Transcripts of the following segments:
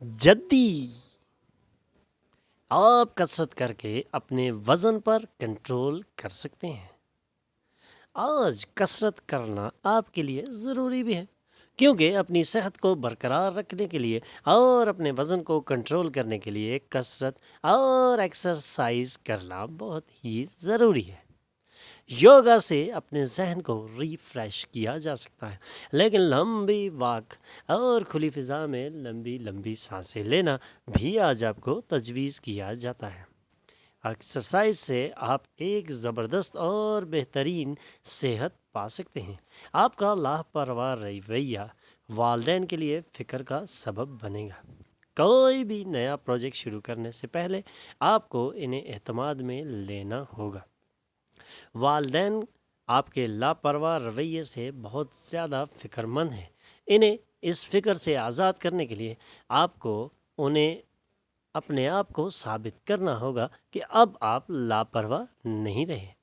جدی آپ کسرت کر کے اپنے وزن پر کنٹرول کر سکتے ہیں۔ آج کسرت کرنا آپ کے لیے ضروری بھی ہے، کیونکہ اپنی صحت کو برقرار رکھنے کے لیے اور اپنے وزن کو کنٹرول کرنے کے لیے کسرت اور ایکسرسائز کرنا بہت ہی ضروری ہے۔ یوگا سے اپنے ذہن کو ریفریش کیا جا سکتا ہے، لیکن لمبی واک اور کھلی فضا میں لمبی لمبی سانسیں لینا بھی آج آپ کو تجویز کیا جاتا ہے۔ ایکسرسائز سے آپ ایک زبردست اور بہترین صحت پا سکتے ہیں۔ آپ کا لاپرواہ رویہ والدین کے لیے فکر کا سبب بنے گا۔ کوئی بھی نیا پروجیکٹ شروع کرنے سے پہلے آپ کو انہیں اعتماد میں لینا ہوگا۔ والدین آپ کے لاپرواہ رویے سے بہت زیادہ فکر مند ہیں۔ انہیں اس فکر سے آزاد کرنے کے لیے آپ کو انہیں اپنے آپ کو ثابت کرنا ہوگا کہ اب آپ لاپرواہ نہیں رہے۔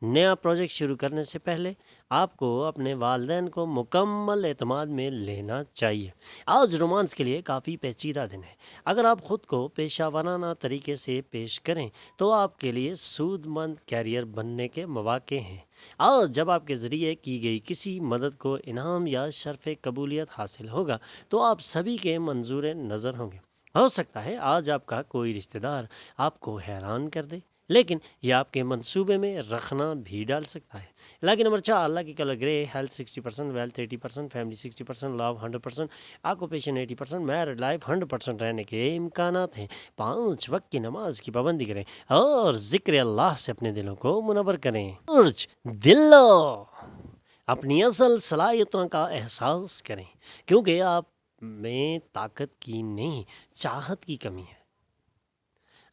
نیا پروجیکٹ شروع کرنے سے پہلے آپ کو اپنے والدین کو مکمل اعتماد میں لینا چاہیے۔ آج رومانس کے لیے کافی پیچیدہ دن ہے۔ اگر آپ خود کو پیشہ ورانہ طریقے سے پیش کریں تو آپ کے لیے سود مند کیریئر بننے کے مواقع ہیں۔ آج جب آپ کے ذریعے کی گئی کسی مدد کو انعام یا شرف قبولیت حاصل ہوگا تو آپ سبھی کے منظور نظر ہوں گے۔ ہو سکتا ہے آج آپ کا کوئی رشتہ دار آپ کو حیران کر دے، لیکن یہ آپ کے منصوبے میں رکھنا بھی ڈال سکتا ہے۔ لاکی نمبر 4 اللہ کی کلر گرے، health 60%، wealth 80%، family 60%، love 100%، occupation 80%، married life 100% رہنے کے امکانات ہیں۔ 5 وقت کی نماز کی پابندی کریں اور ذکر اللہ سے اپنے دلوں کو منور کریں۔ دلو اپنی اصل صلاحیتوں کا احساس کریں، کیونکہ آپ میں طاقت کی نہیں چاہت کی کمی ہے۔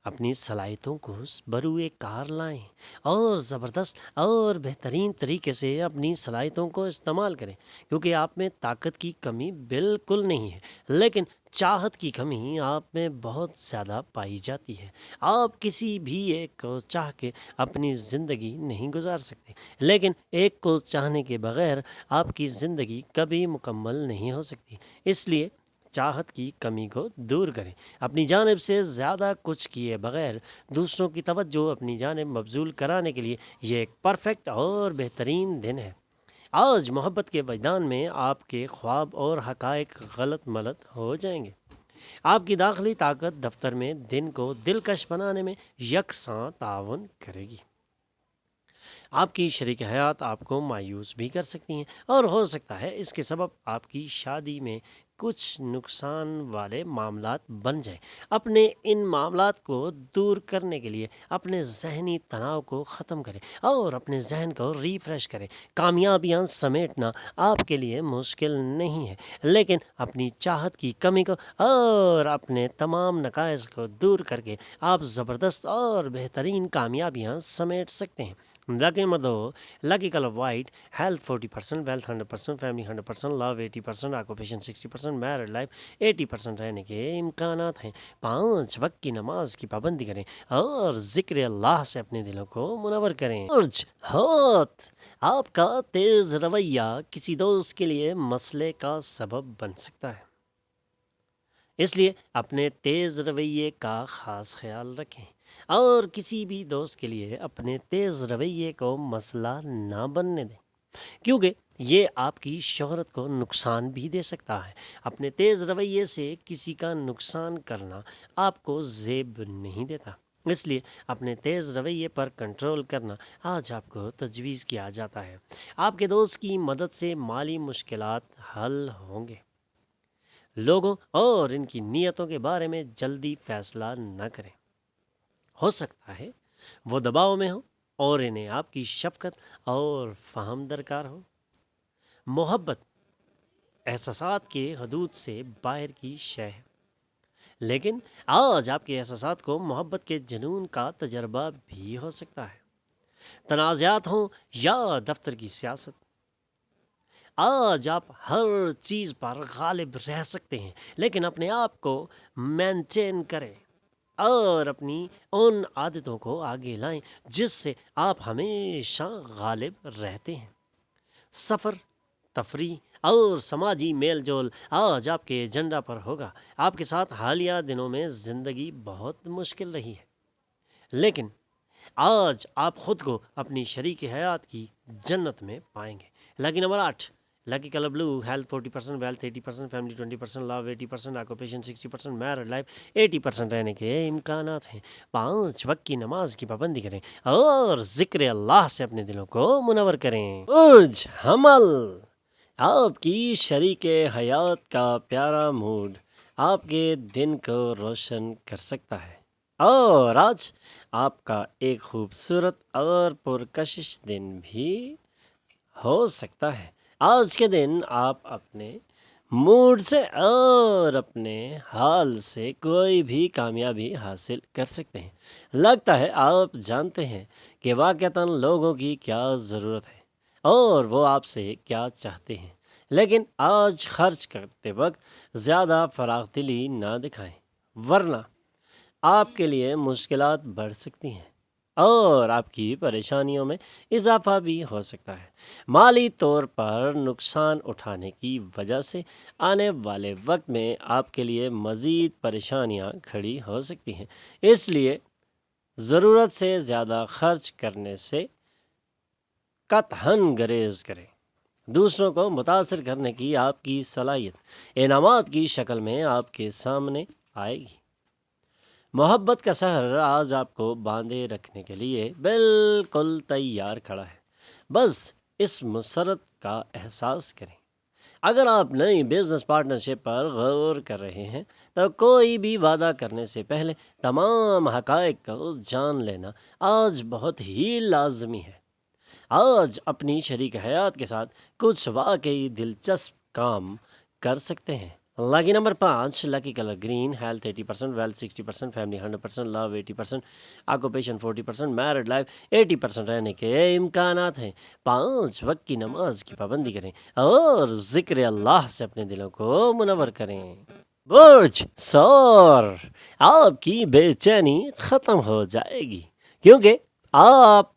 اپنی صلاحیتوں کو بروئے کار لائیں اور زبردست اور بہترین طریقے سے اپنی صلاحیتوں کو استعمال کریں، کیونکہ آپ میں طاقت کی کمی بالکل نہیں ہے، لیکن چاہت کی کمی آپ میں بہت زیادہ پائی جاتی ہے۔ آپ کسی بھی ایک کو چاہ کے اپنی زندگی نہیں گزار سکتے، لیکن ایک کو چاہنے کے بغیر آپ کی زندگی کبھی مکمل نہیں ہو سکتی۔ اس لیے چاہت کی کمی کو دور کریں۔ اپنی جانب سے زیادہ کچھ کیے بغیر دوسروں کی توجہ اپنی جانب مبذول کرانے کے لیے یہ ایک پرفیکٹ اور بہترین دن ہے۔ آج محبت کے وجدان میں آپ کے خواب اور حقائق غلط ملت ہو جائیں گے۔ آپ کی داخلی طاقت دفتر میں دن کو دلکش بنانے میں یکساں تعاون کرے گی۔ آپ کی شریک حیات آپ کو مایوس بھی کر سکتی ہیں، اور ہو سکتا ہے اس کے سبب آپ کی شادی میں کچھ نقصان والے معاملات بن جائیں۔ اپنے ان معاملات کو دور کرنے کے لیے اپنے ذہنی تناؤ کو ختم کریں اور اپنے ذہن کو ریفریش کریں۔ کامیابیاں سمیٹنا آپ کے لیے مشکل نہیں ہے، لیکن اپنی چاہت کی کمی کو اور اپنے تمام نقائص کو دور کر کے آپ زبردست اور بہترین کامیابیاں سمیٹ سکتے ہیں۔ Lucky number 2 lucky colour white, health 40%، wealth 100%، family 100%، love 80%، occupation 60%، married life 80% رہنے کے امکانات ہیں۔ 5 وقت کی نماز کی پابندی کریں اور ذکر اللہ سے اپنے دلوں کو منور کریں۔ آپ کا تیز رویہ کسی دوست کے لیے مسئلے کا سبب بن سکتا ہے، اس لیے اپنے تیز رویے کا خاص خیال رکھیں اور کسی بھی دوست کے لیے اپنے تیز رویے کو مسئلہ نہ بننے دیں، کیونکہ یہ آپ کی شہرت کو نقصان بھی دے سکتا ہے۔ اپنے تیز رویے سے کسی کا نقصان کرنا آپ کو زیب نہیں دیتا، اس لیے اپنے تیز رویے پر کنٹرول کرنا آج آپ کو تجویز کیا جاتا ہے۔ آپ کے دوست کی مدد سے مالی مشکلات حل ہوں گے۔ لوگوں اور ان کی نیتوں کے بارے میں جلدی فیصلہ نہ کریں۔ ہو سکتا ہے وہ دباؤ میں ہو اور انہیں آپ کی شفقت اور فہم درکار ہو۔ محبت احساسات کے حدود سے باہر کی شے ہے، لیکن آج آپ کے احساسات کو محبت کے جنون کا تجربہ بھی ہو سکتا ہے۔ تنازعات ہوں یا دفتر کی سیاست، آج آپ ہر چیز پر غالب رہ سکتے ہیں، لیکن اپنے آپ کو مینٹین کریں اور اپنی ان عادتوں کو آگے لائیں جس سے آپ ہمیشہ غالب رہتے ہیں۔ سفر، تفریح اور سماجی میل جول آج آپ کے ایجنڈا پر ہوگا۔ آپ کے ساتھ حالیہ دنوں میں زندگی بہت مشکل رہی ہے، لیکن آج آپ خود کو اپنی شریک حیات کی جنت میں پائیں گے۔ لکی نمبر 8، لکی colour blue, health 40%، wealth 80%، family 20%، لو 80%، آکوپیشن 60%، میرڈ لائف 80% رہنے کے امکانات ہیں۔ 5 وقت کی نماز کی پابندی کریں اور ذکر اللہ سے اپنے دلوں کو منور کریں۔ برج حمل، آپ کی شریک حیات کا پیارا موڈ آپ کے دن کو روشن کر سکتا ہے، اور آج آپ کا ایک خوبصورت اور پرکشش دن بھی ہو سکتا ہے۔ آج کے دن آپ اپنے موڈ سے اور اپنے حال سے کوئی بھی کامیابی حاصل کر سکتے ہیں۔ لگتا ہے آپ جانتے ہیں کہ واقعتاً لوگوں کی کیا ضرورت ہے اور وہ آپ سے کیا چاہتے ہیں، لیکن آج خرچ کرتے وقت زیادہ فراخ دلی نہ دکھائیں، ورنہ آپ کے لیے مشکلات بڑھ سکتی ہیں اور آپ کی پریشانیوں میں اضافہ بھی ہو سکتا ہے۔ مالی طور پر نقصان اٹھانے کی وجہ سے آنے والے وقت میں آپ کے لیے مزید پریشانیاں کھڑی ہو سکتی ہیں، اس لیے ضرورت سے زیادہ خرچ کرنے سے قطعاً گریز کریں۔ دوسروں کو متاثر کرنے کی آپ کی صلاحیت انعامات کی شکل میں آپ کے سامنے آئے گی۔ محبت کا سحر آج آپ کو باندھے رکھنے کے لیے بالکل تیار کھڑا ہے، بس اس مسرت کا احساس کریں۔ اگر آپ نئی بزنس پارٹنرشپ پر غور کر رہے ہیں تو کوئی بھی وعدہ کرنے سے پہلے تمام حقائق کو جان لینا آج بہت ہی لازمی ہے۔ آج اپنی شریک حیات کے ساتھ کچھ واقعی دلچسپ کام کر سکتے ہیں۔ Lucky number 5، lucky colour green, health 80%، wealth 60%، family 100%، love 80%، occupation 40%، married life 80% رہنے کے امکانات ہیں۔ 5 وقت کی نماز کی پابندی کریں اور ذکر اللہ سے اپنے دلوں کو منور کریں۔ برج ثور، آپ کی بے چینی ختم ہو جائے گی کیونکہ آپ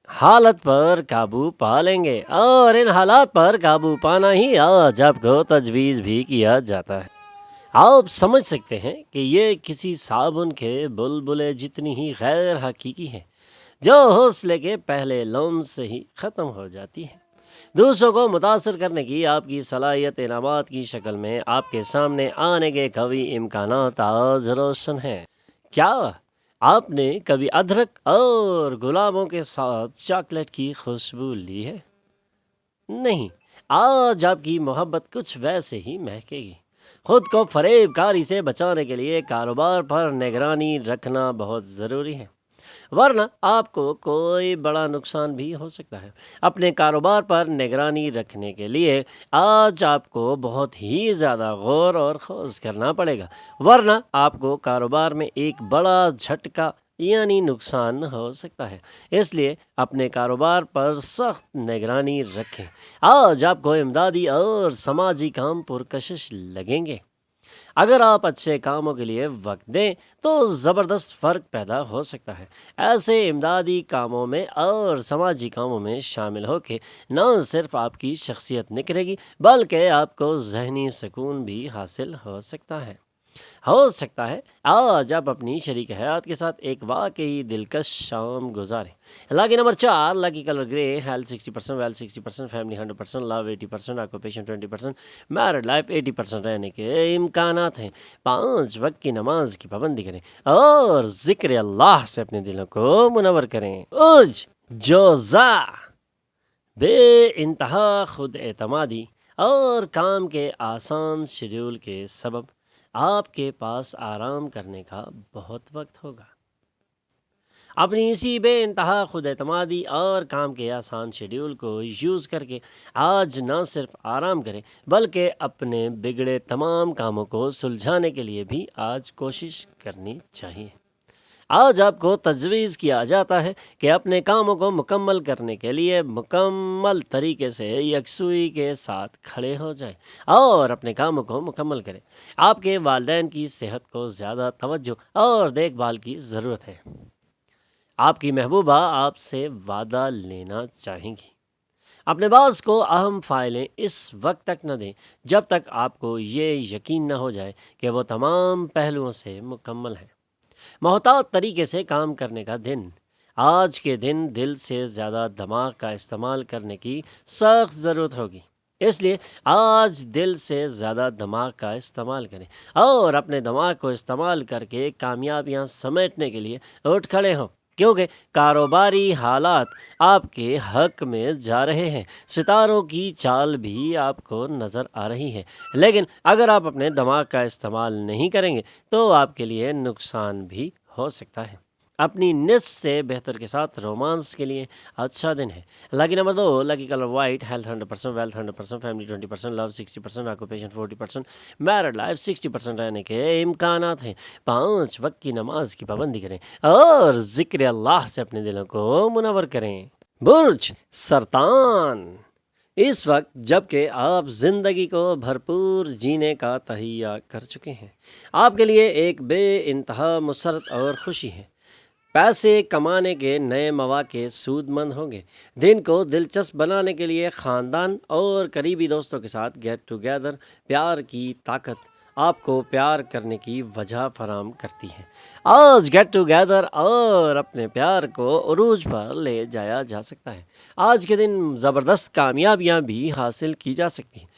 حالت پر قابو پا لیں گے، اور ان حالات پر قابو پانا ہی آج آپ کو تجویز بھی کیا جاتا ہے۔ آپ سمجھ سکتے ہیں کہ یہ کسی صابن کے بلبلے جتنی ہی غیر حقیقی ہے جو حوصلے کے پہلے لمس سے ہی ختم ہو جاتی ہے۔ دوسروں کو متاثر کرنے کی آپ کی صلاحیت انعامات کی شکل میں آپ کے سامنے آنے کے قوی امکانات آج روشن ہیں۔ کیا آپ نے کبھی ادرک اور گلابوں کے ساتھ چاکلیٹ کی خوشبو لی ہے؟ نہیں، آج آپ کی محبت کچھ ویسے ہی مہکے گی۔ خود کو فریب کاری سے بچانے کے لیے کاروبار پر نگرانی رکھنا بہت ضروری ہے، ورنہ آپ کو کوئی بڑا نقصان بھی ہو سکتا ہے۔ اپنے کاروبار پر نگرانی رکھنے کے لیے آج آپ کو بہت ہی زیادہ غور اور خوض کرنا پڑے گا، ورنہ آپ کو کاروبار میں ایک بڑا جھٹکا یعنی نقصان ہو سکتا ہے۔ اس لیے اپنے کاروبار پر سخت نگرانی رکھیں۔ آج آپ کو امدادی اور سماجی کام پرکشش لگیں گے۔ اگر آپ اچھے کاموں کے لیے وقت دیں تو زبردست فرق پیدا ہو سکتا ہے۔ ایسے امدادی کاموں میں اور سماجی کاموں میں شامل ہو کے نہ صرف آپ کی شخصیت نکھرے گی بلکہ آپ کو ذہنی سکون بھی حاصل ہو سکتا ہے۔ آج آپ اپنی شریک حیات کے ساتھ ایک واقعی دلکش شام گزاریں۔ لکی نمبر 4، لکی کلر گرے، health 60%، wealth 60%، family 100%، love 80%، occupation 20%، married life 80% رہنے کے امکانات ہیں۔ 5 وقت کی نماز کی پابندی کریں اور ذکر اللہ سے اپنے دلوں کو منور کریں۔ برج جوزا، بے انتہا خود اعتمادی اور کام کے آسان شیڈول کے سبب آپ کے پاس آرام کرنے کا بہت وقت ہوگا۔ اپنی اسی بے انتہا خود اعتمادی اور کام کے آسان شیڈول کو یوز کر کے آج نہ صرف آرام کریں بلکہ اپنے بگڑے تمام کاموں کو سلجھانے کے لیے بھی آج کوشش کرنی چاہیے۔ آج آپ کو تجویز کیا جاتا ہے کہ اپنے کاموں کو مکمل کرنے کے لیے مکمل طریقے سے یکسوئی کے ساتھ کھڑے ہو جائیں اور اپنے کاموں کو مکمل کریں۔ آپ کے والدین کی صحت کو زیادہ توجہ اور دیکھ بھال کی ضرورت ہے۔ آپ کی محبوبہ آپ سے وعدہ لینا چاہیں گی اپنے باس کو اہم فائلیں اس وقت تک نہ دیں جب تک آپ کو یہ یقین نہ ہو جائے کہ وہ تمام پہلوؤں سے مکمل ہے۔ محتاط طریقے سے کام کرنے کا دن۔ آج کے دن دل سے زیادہ دماغ کا استعمال کرنے کی سخت ضرورت ہوگی، اس لیے آج دل سے زیادہ دماغ کا استعمال کریں اور اپنے دماغ کو استعمال کر کے کامیابیاں سمیٹنے کے لیے اٹھ کھڑے ہوں، کیونکہ کاروباری حالات آپ کے حق میں جا رہے ہیں۔ ستاروں کی چال بھی آپ کو نظر آ رہی ہے، لیکن اگر آپ اپنے دماغ کا استعمال نہیں کریں گے تو آپ کے لیے نقصان بھی ہو سکتا ہے۔ اپنی نصف سے بہتر کے ساتھ رومانس کے لیے اچھا دن ہے۔ Lucky number 2، lucky colour white, health 100%، wealth 100%، family 20%، love 60%، occupation 40%، married life 60% رہنے کے امکانات ہیں۔ 5 وقت کی نماز کی پابندی کریں اور ذکر اللہ سے اپنے دلوں کو منور کریں۔ برج سرطان، اس وقت جب کہ آپ زندگی کو بھرپور جینے کا تہیہ کر چکے ہیں، آپ کے لیے ایک بے انتہا مسرت اور خوشی ہے۔ پیسے کمانے کے نئے مواقع سود مند ہوں گے۔ دن کو دلچسپ بنانے کے لیے خاندان اور قریبی دوستوں کے ساتھ گیٹ ٹوگیدر۔ پیار کی طاقت آپ کو پیار کرنے کی وجہ فراہم کرتی ہے۔ آج گیٹ ٹوگیدر اور اپنے پیار کو عروج پر لے جایا جا سکتا ہے۔ آج کے دن زبردست کامیابیاں بھی حاصل کی جا سکتی ہیں۔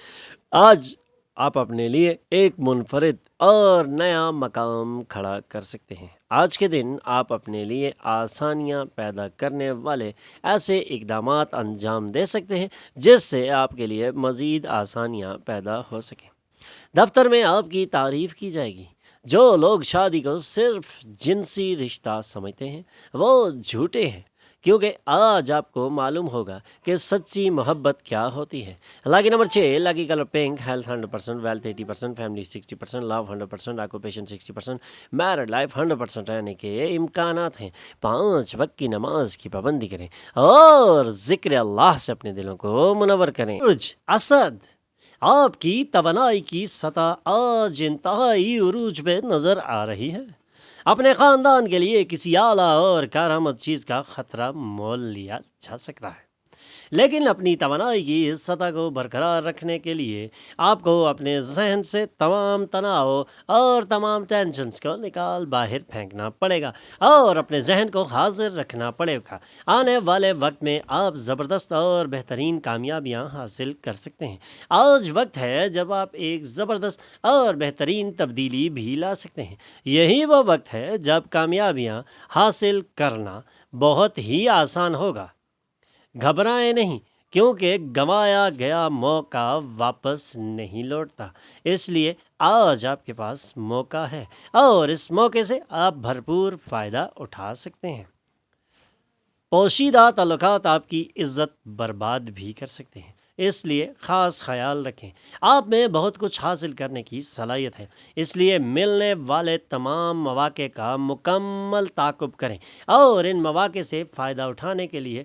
آج آپ اپنے لیے ایک منفرد اور نیا مقام کھڑا کر سکتے ہیں۔ آج کے دن آپ اپنے لیے آسانیاں پیدا کرنے والے ایسے اقدامات انجام دے سکتے ہیں جس سے آپ کے لیے مزید آسانیاں پیدا ہو سکیں۔ دفتر میں آپ کی تعریف کی جائے گی۔ جو لوگ شادی کو صرف جنسی رشتہ سمجھتے ہیں وہ جھوٹے ہیں، کیونکہ آج آپ کو معلوم ہوگا کہ سچی محبت کیا ہوتی ہے۔ Lucky number 6، lucky colour pink, health 100%، wealth 80%، family 60%، love 100%، occupation 60%، married life 100% رہنے کے امکانات ہیں۔ 5 وقت کی نماز کی پابندی کریں اور ذکر اللہ سے اپنے دلوں کو منور کریں۔ برج اسد، آپ کی توانائی کی سطح آج انتہائی عروج پہ نظر آ رہی ہے۔ اپنے خاندان کے لیے کسی اعلیٰ اور کارآمد چیز کا خطرہ مول لیا جا سکتا ہے، لیکن اپنی توانائی کی اس سطح کو برقرار رکھنے کے لیے آپ کو اپنے ذہن سے تمام تناؤ اور تمام ٹینشنز کو نکال باہر پھینکنا پڑے گا اور اپنے ذہن کو حاضر رکھنا پڑے گا۔ آنے والے وقت میں آپ زبردست اور بہترین کامیابیاں حاصل کر سکتے ہیں۔ آج وقت ہے جب آپ ایک زبردست اور بہترین تبدیلی بھی لا سکتے ہیں۔ یہی وہ وقت ہے جب کامیابیاں حاصل کرنا بہت ہی آسان ہوگا۔ گھبرائیں نہیں، کیونکہ گنوایا گیا موقع واپس نہیں لوٹتا، اس لیے آج آپ کے پاس موقع ہے اور اس موقع سے آپ بھرپور فائدہ اٹھا سکتے ہیں۔ پوشیدہ تعلقات آپ کی عزت برباد بھی کر سکتے ہیں، اس لیے خاص خیال رکھیں۔ آپ میں بہت کچھ حاصل کرنے کی صلاحیت ہے، اس لیے ملنے والے تمام مواقع کا مکمل تعاقب کریں اور ان مواقع سے فائدہ اٹھانے کے لیے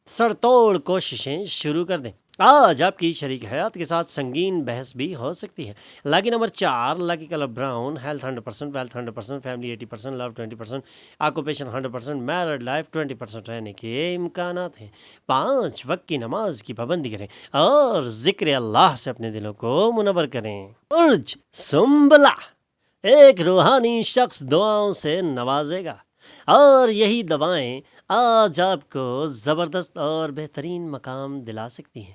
سر توڑ کوششیں شروع کر دیں۔ آج آپ کی شریک حیات کے ساتھ سنگین بحث بھی ہو سکتی ہے۔ Lucky number 4، lucky colour brown, health 100%، wealth 100%، family 80%، love 20%، occupation 100%، married life 20% رہنے کے امکانات ہیں۔ 5 وقت کی نماز کی پابندی کریں اور ذکر اللہ سے اپنے دلوں کو منور کریں۔ برج سنبلہ، ایک روحانی شخص دعاؤں سے نوازے گا اور یہی دعائیں آج آپ کو زبردست اور بہترین مقام دلا سکتی ہیں۔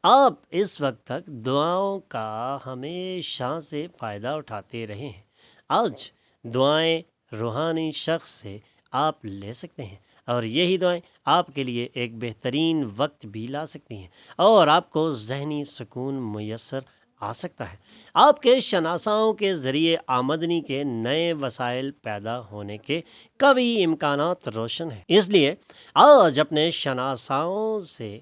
آپ اس وقت تک دعاؤں کا ہمیشہ سے فائدہ اٹھاتے رہے ہیں۔ آج دعائیں روحانی شخص سے آپ لے سکتے ہیں اور یہی دعائیں آپ کے لیے ایک بہترین وقت بھی لا سکتی ہیں اور آپ کو ذہنی سکون میسر آ سکتا ہے۔ آپ کے شناساؤں کے ذریعے آمدنی کے نئے وسائل پیدا ہونے کے قوی امکانات روشن ہیں، اس لیے آج اپنے شناساؤں سے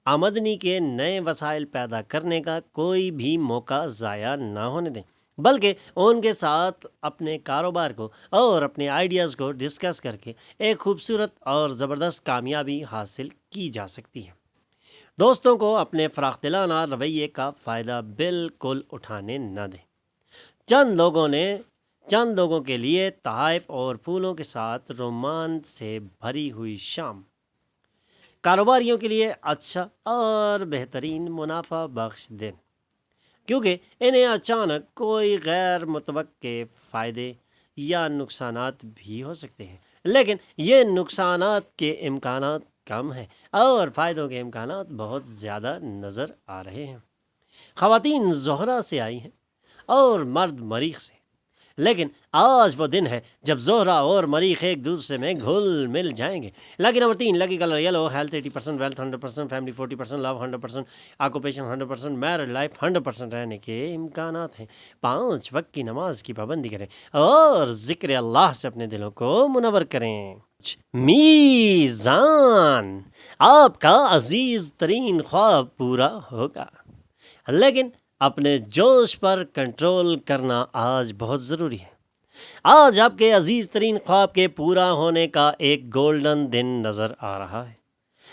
آمدنی کے نئے وسائل پیدا کرنے کا کوئی بھی موقع ضائع نہ ہونے دیں، بلکہ ان کے ساتھ اپنے کاروبار کو اور اپنے آئیڈیاز کو ڈسکس کر کے ایک خوبصورت اور زبردست کامیابی حاصل کی جا سکتی ہے۔ دوستوں کو اپنے فراخ دلانہ رویے کا فائدہ بالکل اٹھانے نہ دیں۔ چند لوگوں کے لیے تحائف اور پھولوں کے ساتھ رومانس سے بھری ہوئی شام۔ کاروباریوں کے لیے اچھا اور بہترین منافع بخش دن، کیونکہ انہیں اچانک کوئی غیر متوقع فائدے یا نقصانات بھی ہو سکتے ہیں، لیکن یہ نقصانات کے امکانات کم ہیں اور فائدوں کے امکانات بہت زیادہ نظر آ رہے ہیں۔ خواتین زہرہ سے آئی ہیں اور مرد مریخ سے، لیکن آج وہ دن ہے جب زہرہ اور مریخ ایک دوسرے میں گھل مل جائیں گے۔ Lucky number 3، lucky colour yellow, health 80%، wealth 100%، family 40%، love 100%، occupation 100%، married life 100% رہنے کے امکانات ہیں۔ 5 وقت کی نماز کی پابندی کریں اور ذکر اللہ سے اپنے دلوں کو منور کریں۔ میزان، آپ کا عزیز ترین خواب پورا ہوگا، لیکن اپنے جوش پر کنٹرول کرنا آج بہت ضروری ہے۔ آج آپ کے عزیز ترین خواب کے پورا ہونے کا ایک گولڈن دن نظر آ رہا ہے۔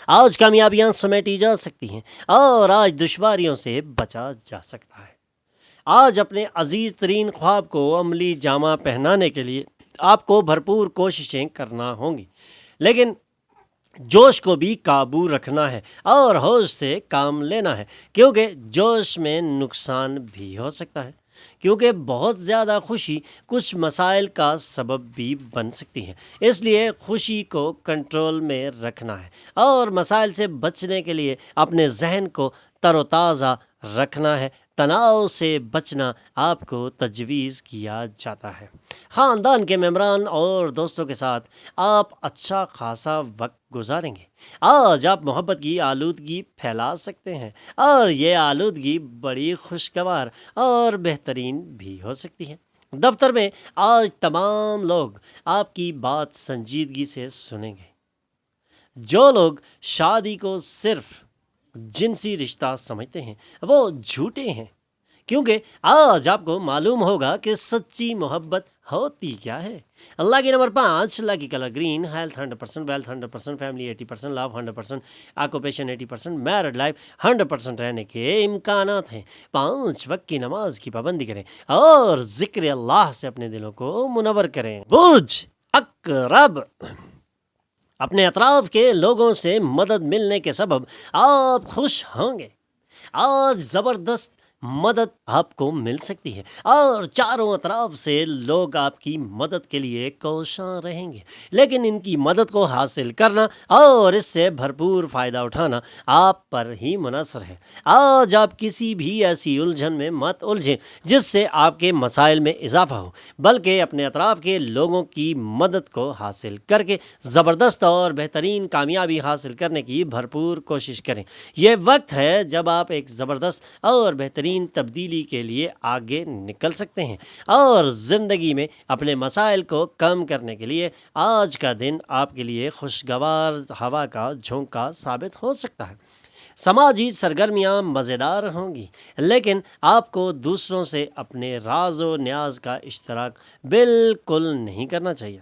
آج کامیابیاں سمیٹی جا سکتی ہیں اور آج دشواریوں سے بچا جا سکتا ہے۔ آج اپنے عزیز ترین خواب کو عملی جامہ پہنانے کے لیے آپ کو بھرپور کوششیں کرنا ہوں گی، لیکن جوش کو بھی قابو رکھنا ہے اور ہوش سے کام لینا ہے، کیونکہ جوش میں نقصان بھی ہو سکتا ہے، کیونکہ بہت زیادہ خوشی کچھ مسائل کا سبب بھی بن سکتی ہے۔ اس لیے خوشی کو کنٹرول میں رکھنا ہے اور مسائل سے بچنے کے لیے اپنے ذہن کو تر و تازہ رکھنا ہے۔ تناؤ سے بچنا آپ کو تجویز کیا جاتا ہے۔ خاندان کے ممبران اور دوستوں کے ساتھ آپ اچھا خاصا وقت گزاریں گے۔ آج آپ محبت کی آلودگی پھیلا سکتے ہیں اور یہ آلودگی بڑی خوشگوار اور بہترین بھی ہو سکتی ہے۔ دفتر میں آج تمام لوگ آپ کی بات سنجیدگی سے سنیں گے۔ جو لوگ شادی کو صرف جنسی رشتہ سمجھتے ہیں وہ جھوٹے ہیں، کیونکہ آج آپ کو معلوم ہوگا کہ سچی محبت ہوتی کیا ہے۔ اللہ کی نمبر 5، اللہ کی colour green, health 100%، wealth 100%، family 80%، لو 100%، آکوپیشن 80%، میرڈ لائف 100% رہنے کے امکانات ہیں۔ 5 وقت کی نماز کی پابندی کریں اور ذکر اللہ سے اپنے دلوں کو منور کریں۔ برج عقرب، اپنے اطراف کے لوگوں سے مدد ملنے کے سبب آپ خوش ہوں گے۔ آج زبردست مدد آپ کو مل سکتی ہے اور چاروں اطراف سے لوگ آپ کی مدد کے لیے کوشاں رہیں گے، لیکن ان کی مدد کو حاصل کرنا اور اس سے بھرپور فائدہ اٹھانا آپ پر ہی منحصر ہے۔ آج آپ کسی بھی ایسی الجھن میں مت الجھیں جس سے آپ کے مسائل میں اضافہ ہو، بلکہ اپنے اطراف کے لوگوں کی مدد کو حاصل کر کے زبردست اور بہترین کامیابی حاصل کرنے کی بھرپور کوشش کریں۔ یہ وقت ہے جب آپ ایک زبردست اور بہترین تبدیلی کے لیے آگے نکل سکتے ہیں اور زندگی میں اپنے مسائل کو کم کرنے کے لیے آج کا دن آپ کے لیے خوشگوار ہوا کا جھونکا ثابت ہو سکتا ہے۔ سماجی سرگرمیاں مزیدار ہوں گی، لیکن آپ کو دوسروں سے اپنے راز و نیاز کا اشتراک بالکل نہیں کرنا چاہیے۔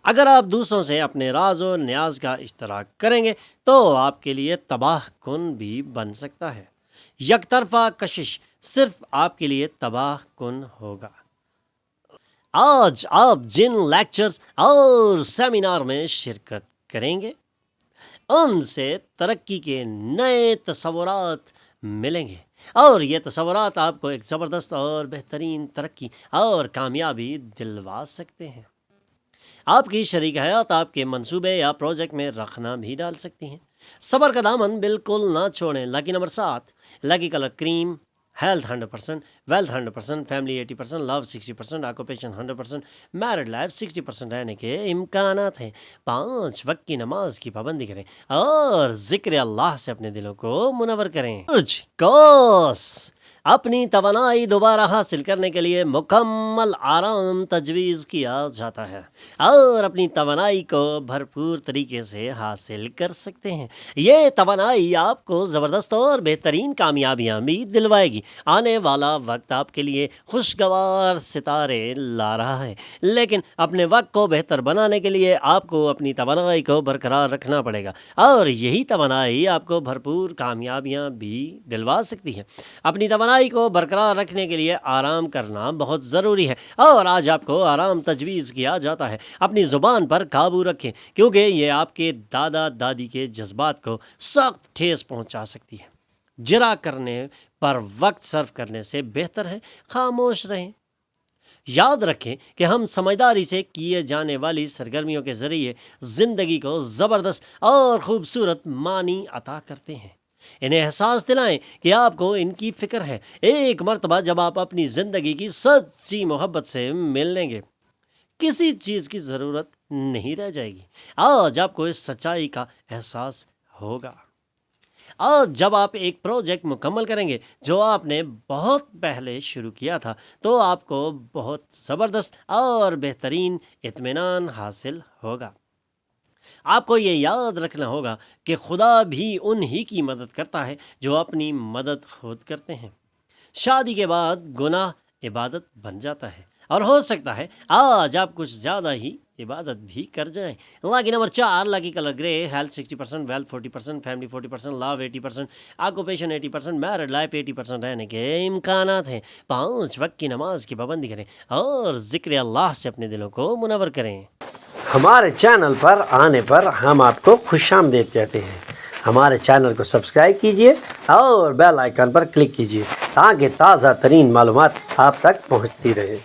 اگر آپ دوسروں سے اپنے راز و نیاز کا اشتراک کریں گے تو آپ کے لیے تباہ کن بھی بن سکتا ہے۔ یک طرفہ کشش صرف آپ کے لیے تباہ کن ہوگا۔ آج آپ جن لیکچرز اور سیمینار میں شرکت کریں گے ان سے ترقی کے نئے تصورات ملیں گے اور یہ تصورات آپ کو ایک زبردست اور بہترین ترقی اور کامیابی دلوا سکتے ہیں۔ آپ کی شریک حیات آپ کے منصوبے یا پروجیکٹ میں رکھنا بھی ڈال سکتی ہیں۔ صبر کا دامن بالکل نہ چھوڑیں۔ لکی نمبر 7، لکی کلر کریم، ہیلتھ 100%، ویلتھ 100%، فیملی 80%، لو 60%، آکوپیشن 100%، میرڈ لائف 60% رہنے کے امکانات ہیں۔ 5 وقت کی نماز کی پابندی کریں اور ذکر اللہ سے اپنے دلوں کو منور کریں۔ برج قوس، اپنی توانائی دوبارہ حاصل کرنے کے لیے مکمل آرام تجویز کیا جاتا ہے اور اپنی توانائی کو بھرپور طریقے سے حاصل کر سکتے ہیں۔ یہ توانائی آپ کو زبردست اور بہترین کامیابیاں بھی دلوائے گی۔ آنے والا وقت آپ کے لیے خوشگوار ستارے لا رہا ہے، لیکن اپنے وقت کو بہتر بنانے کے لیے آپ کو اپنی توانائی کو برقرار رکھنا پڑے گا اور یہی توانائی آپ کو بھرپور کامیابیاں بھی دلوائے دلوا سکتی ہے۔ اپنی توانائی کو برقرار رکھنے کے لیے آرام کرنا بہت ضروری ہے، اور آج آپ کو آرام تجویز کیا جاتا ہے۔ اپنی زبان پر قابو رکھیں، کیونکہ یہ آپ کے دادا دادی کے جذبات کو سخت ٹھیس پہنچا سکتی ہے۔ جرا کرنے پر وقت صرف کرنے سے بہتر ہے خاموش رہیں۔ یاد رکھیں کہ ہم سمجھداری سے کیے جانے والی سرگرمیوں کے ذریعے زندگی کو زبردست اور خوبصورت معنی عطا کرتے ہیں۔ انہیں احساس دلائیں کہ آپ کو ان کی فکر ہے۔ ایک مرتبہ جب آپ اپنی زندگی کی سچی محبت سے مل لیں گے، کسی چیز کی ضرورت نہیں رہ جائے گی۔ آج آپ کو اس سچائی کا احساس ہوگا۔ آج جب آپ ایک پروجیکٹ مکمل کریں گے جو آپ نے بہت پہلے شروع کیا تھا، تو آپ کو بہت زبردست اور بہترین اطمینان حاصل ہوگا۔ آپ کو یہ یاد رکھنا ہوگا کہ خدا بھی انہی کی مدد کرتا ہے جو اپنی مدد خود کرتے ہیں۔ شادی کے بعد گناہ عبادت بن جاتا ہے، اور ہو سکتا ہے آج آپ کچھ زیادہ ہی عبادت بھی کر جائیں۔ لاکی نمبر 4، لاکی کلر گرے، ہیلتھ 60%، ویلتھ 40%، فیملی 40%، لو 80%، آکوپیشن 80%، میرڈ لائف 80% رہنے کے امکانات ہیں۔ 5 وقت کی نماز کی پابندی کریں اور ذکر اللہ سے اپنے دلوں کو منور کریں۔ ہمارے چینل پر آنے پر ہم آپ کو خوش آمدید کہتے ہیں۔ ہمارے چینل کو سبسکرائب کیجئے اور بیل آئیکن پر کلک کیجئے تاکہ تازہ ترین معلومات آپ تک پہنچتی رہے۔